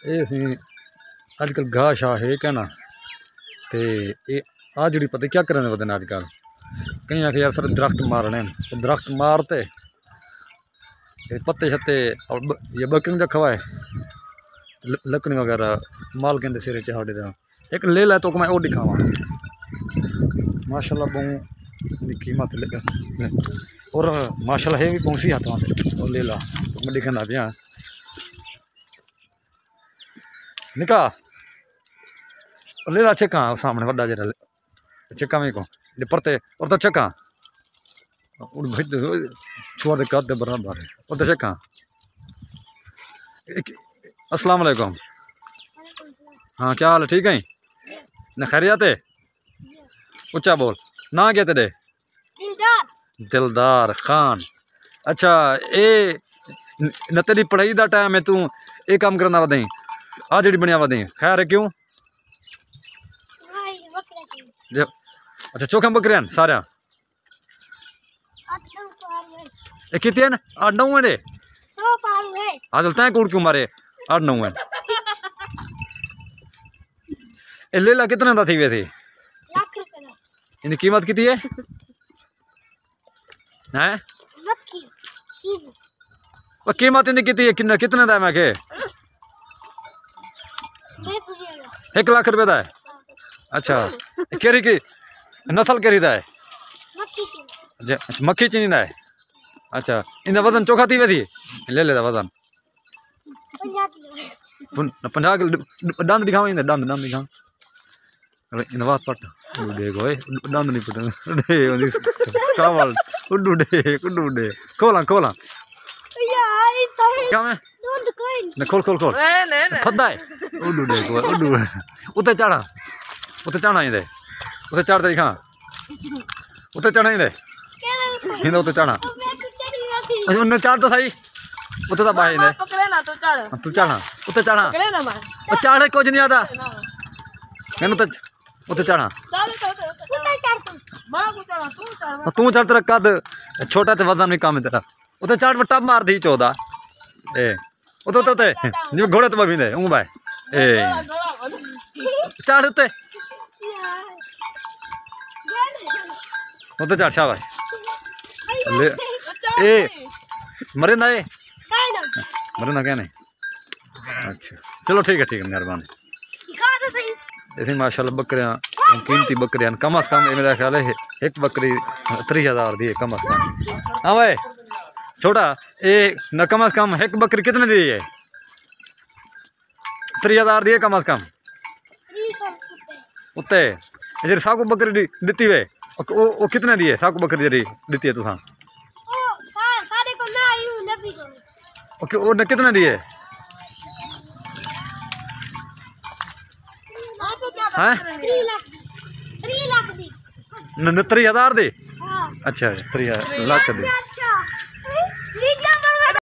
ये सी अजकल घाह शाह है क्या ना ते ये आ जी पता क्या करने पता अजकल कहीं आके यार सर दरख्त मारने दरख्त मारते पत्ते शत्ते ये बकरी का खवाए लकड़ी वगैरह माल के सिरे चाड़े एक ले ला तो मैं और दिखावा माशाल्लाह बहु कीमत और माशाल्लाह है भी पहुंची हाथों और ले ला तो मैं दिखाना पिया निका ले ला चक्का सामने वड्डा जरा चक्का में को परते और तो चक्का छुआ दे कर दे बराबर और तो चक्का अस्सलाम वालेकुम। हाँ क्या हाल है ठीक है न खैरियत है ऊंचा बोल ना क्या तेरे दिलदार खान। अच्छा ए न तेरी पढ़ाई का टाइम है तू ये काम करना वही आ जी बनिया वही खैर है क्यों अच्छा चौखा बकरिया सारे कितने हैं 8-9 है दे आज तय कूड़ क्यों मारे 8-9 है ले ला कितने का थी वे थे इनकी कीमत कितनी है हैं कीमत इनकी कितनी है कितने का है मैं के 1 लाख रुपए का है। अच्छा केरी की नस्ल केरी का है मक्खी चीनी का है। अच्छा इन वजन चोखा थी वे थी ले ले वजन 50 किलो दंद दिखाओ इन दंद दंद दिखाओ इन बात पट देखो दंद नहीं पट कावल उड्डू डे खोला खोला क्या मैं न खोल खोल खोल फद्दा है उड्डू डे उड्डू उते चढ़ा इंदे उते चढ़ दिखा उते चढ़ा इंदे हिंद उते चढ़ा उन्हें चढ़ तो सही उते तो बाहर इंदे तू चढ़ा उते चढ़ा चढ़े कुछ नहीं आता मैंने तो उते चढ़ा तू चढ़ तेरा कद छोटा तो वजन भी कम है तेरा उते चढ़ टप मार दी 14 ए उते उते जिवें घोड़े तो बवींदे ऊं भाई ए चढ़ उते उते चढ़ शाबाश ले ए मरे ना ए मरे ना क्या नहीं। अच्छा चलो ठीक है मेहरबानी। ऐसे माशाल्लाह बकरियां कीमती बकरियां कम अज कम मेरा ख्याल है एक बकरी 30,000 दी है कम अज कम। हाँ भाई छोटा ये न कम अज कम एक बकरी कितने दी है 30,000 दी है कम अज कम उत्ते जी साकू बकरी दी वे वो कितने दी है साकू बकरी जी दी है तुसा कितने दी है हैं 3,000 दी। अच्छा 3 लाख दी।